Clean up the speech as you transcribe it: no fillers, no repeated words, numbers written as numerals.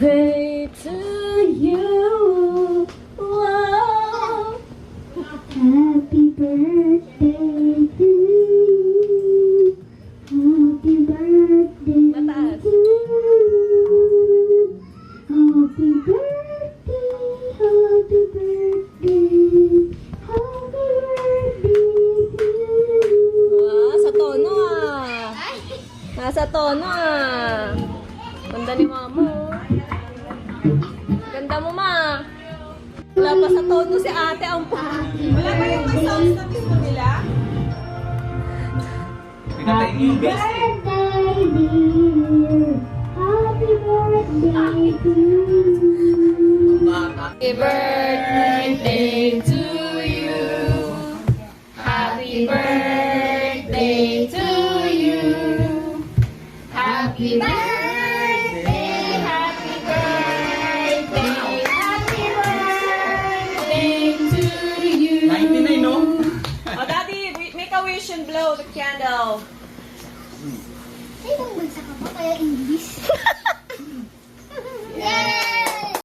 birthday to you. Wow. Happy birthday to you. Happy birthday Mataas. to you. Happy birthday, happy birthday, happy birthday to you. Sa tono ah. Nasa tono ah. Ganda ni mama oh. Ganda mo ma. Wala pa sa tono si ate ang Wala ba yung may songs na gusto nila? Pinatayin niyo yung best eh. Birthday dear, happy birthday to you. Happy birthday to you. Happy birthday to you. Happy birthday, happy birthday, happy birthday to you. 99, no? Oh, Daddy, make a wish and blow the candle. Ay, nang bagsak ka pa kaya English?